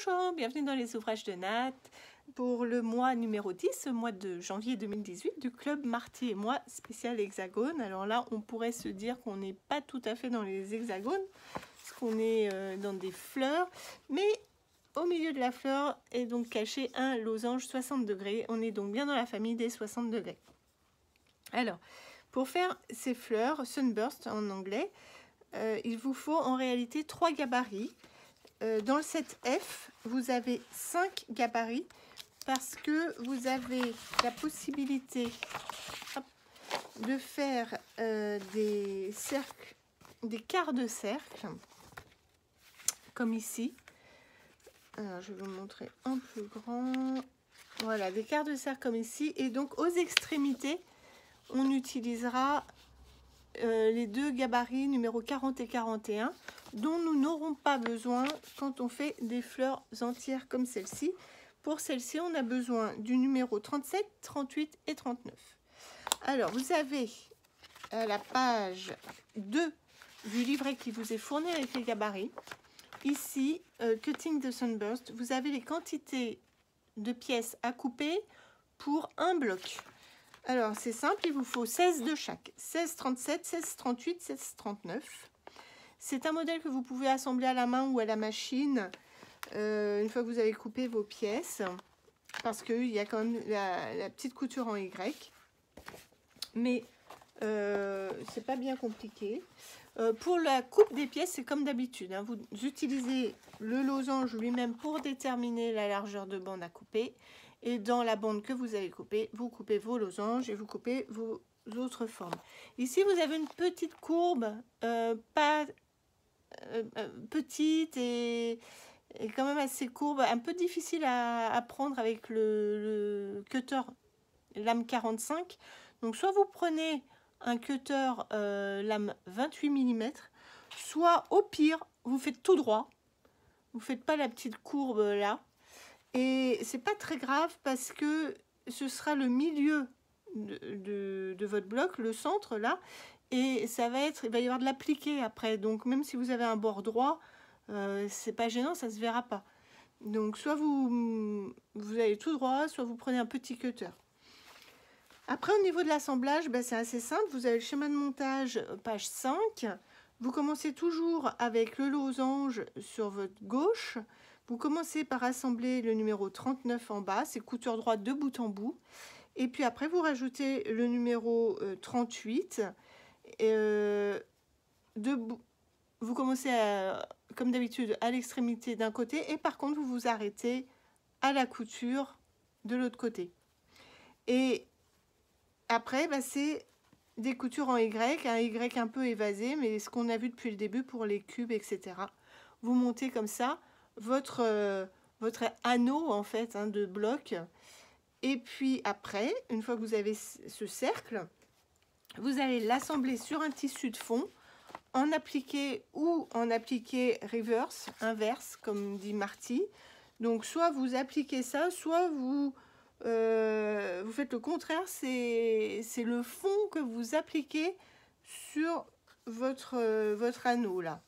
Bonjour, bienvenue dans les ouvrages de Nat pour le mois numéro 10, le mois de janvier 2018 du club Marty et moi spécial hexagone. Alors là, on pourrait se dire qu'on n'est pas tout à fait dans les hexagones, parce qu'on est dans des fleurs, mais au milieu de la fleur est donc caché un losange 60 degrés. On est donc bien dans la famille des 60 degrés. Alors, pour faire ces fleurs, Sunburst en anglais, il vous faut en réalité 3 gabarits. Dans le set F, vous avez 5 gabarits parce que vous avez la possibilité de faire des cercles, des quarts de cercle, comme ici. Alors, je vais vous montrer un plus grand. Voilà, des quarts de cercle comme ici. Et donc, aux extrémités, on utilisera les deux gabarits numéro 40 et 41 dont nous n'aurons pas besoin quand on fait des fleurs entières comme celle-ci. Pour celle-ci, on a besoin du numéro 37, 38 et 39. Alors, vous avez la page 2 du livret qui vous est fourni avec les gabarits. Ici, Cutting the Sunburst, vous avez les quantités de pièces à couper pour un bloc. Alors, c'est simple, il vous faut 16 de chaque. 16, 37, 16, 38, 16, 39. C'est un modèle que vous pouvez assembler à la main ou à la machine une fois que vous avez coupé vos pièces. Parce qu'il y a quand même la petite couture en Y. Mais c'est pas bien compliqué. Pour la coupe des pièces, c'est comme d'habitude. Hein. Vous utilisez le losange lui-même pour déterminer la largeur de bande à couper. Et dans la bande que vous avez coupée, vous coupez vos losanges et vous coupez vos autres formes. Ici, vous avez une petite courbe, pas petite et quand même assez courbe, un peu difficile à prendre avec le cutter lame 45. Donc, soit vous prenez un cutter lame 28 mm, soit au pire, vous faites tout droit. Vous ne faites pas la petite courbe là. Et c'est pas très grave parce que ce sera le milieu de votre bloc, le centre là, et ça va être, il va y avoir de l'appliqué après. Donc même si vous avez un bord droit, c'est pas gênant, ça se verra pas. Donc soit vous allez tout droit, soit vous prenez un petit cutter. Après au niveau de l'assemblage, c'est assez simple. Vous avez le schéma de montage page 5. Vous commencez toujours avec le losange sur votre gauche. Vous commencez par assembler le numéro 39 en bas, c'est couture droite de bout en bout. Et puis après, vous rajoutez le numéro 38. Vous commencez, comme d'habitude, à l'extrémité d'un côté. Et par contre, vous vous arrêtez à la couture de l'autre côté. Et après, c'est des coutures en Y, un Y un peu évasé, mais ce qu'on a vu depuis le début pour les cubes, etc. Vous montez comme ça votre anneau en fait de bloc, et puis après, une fois que vous avez ce cercle, vous allez l'assembler sur un tissu de fond en appliqué ou en appliqué reverse, inverse comme dit Marty. Donc soit vous appliquez ça, soit vous faites le contraire, c'est le fond que vous appliquez sur votre anneau là.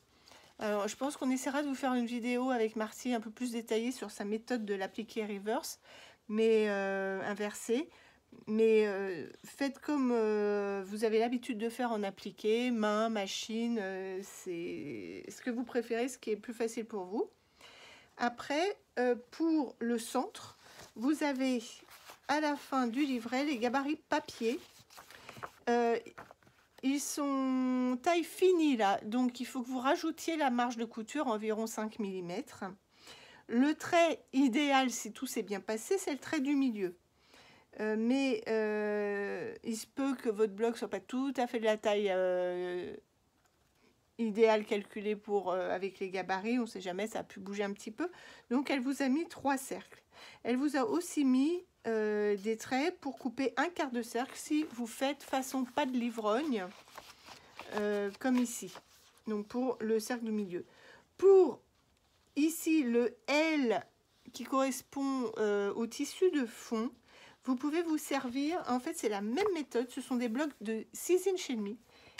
Alors, je pense qu'on essaiera de vous faire une vidéo avec Marty un peu plus détaillée sur sa méthode de l'appliquer reverse, mais inversé. Mais faites comme vous avez l'habitude de faire en appliqué, main, machine, c'est ce que vous préférez, ce qui est plus facile pour vous. Après, pour le centre, vous avez à la fin du livret les gabarits papier. Ils sont taille finie là, donc il faut que vous rajoutiez la marge de couture, environ 5 mm. Le trait idéal, si tout s'est bien passé, c'est le trait du milieu. Mais il se peut que votre bloc soit pas tout à fait de la taille idéale calculée pour avec les gabarits, on ne sait jamais, ça a pu bouger un petit peu. Donc elle vous a mis 3 cercles. Elle vous a aussi mis des traits pour couper un quart de cercle si vous faites façon pas de l'ivrogne, comme ici. Donc pour le cercle du milieu. Pour ici le L qui correspond au tissu de fond, vous pouvez vous servir, en fait c'est la même méthode, ce sont des blocs de 6 inches et demi.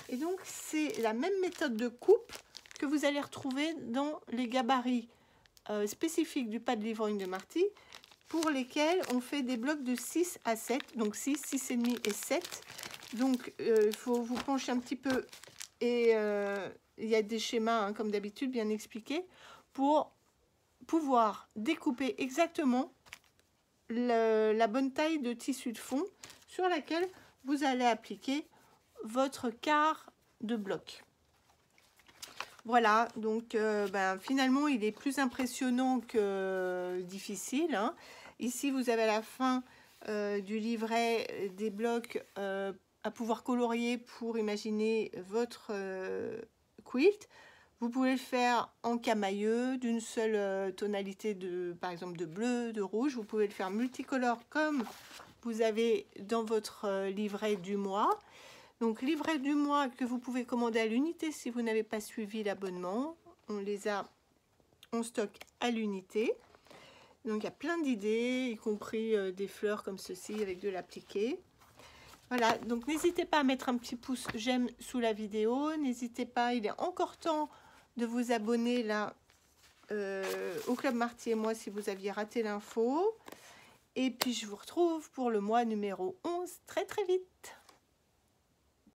Et donc c'est la même méthode de coupe que vous allez retrouver dans les gabarits spécifiques du pas de l'ivrogne de Marty, pour lesquels on fait des blocs de 6 à 7, donc 6, 6,5 et 7. Donc il faut vous pencher un petit peu, et il y a des schémas, hein, comme d'habitude, bien expliqués, pour pouvoir découper exactement la bonne taille de tissu de fond sur laquelle vous allez appliquer votre quart de bloc. Voilà, donc finalement il est plus impressionnant que difficile, hein. Ici vous avez à la fin du livret des blocs à pouvoir colorier pour imaginer votre quilt. Vous pouvez le faire en camailleux, d'une seule tonalité, par exemple de bleu, de rouge. Vous pouvez le faire multicolore comme vous avez dans votre livret du mois. Donc livret du mois que vous pouvez commander à l'unité si vous n'avez pas suivi l'abonnement. On les a en stock à l'unité. Donc il y a plein d'idées, y compris des fleurs comme ceci avec de l'appliqué. Voilà, donc n'hésitez pas à mettre un petit pouce j'aime sous la vidéo. N'hésitez pas, il est encore temps de vous abonner là au Club Marty et moi si vous aviez raté l'info. Et puis je vous retrouve pour le mois numéro 11 très très vite.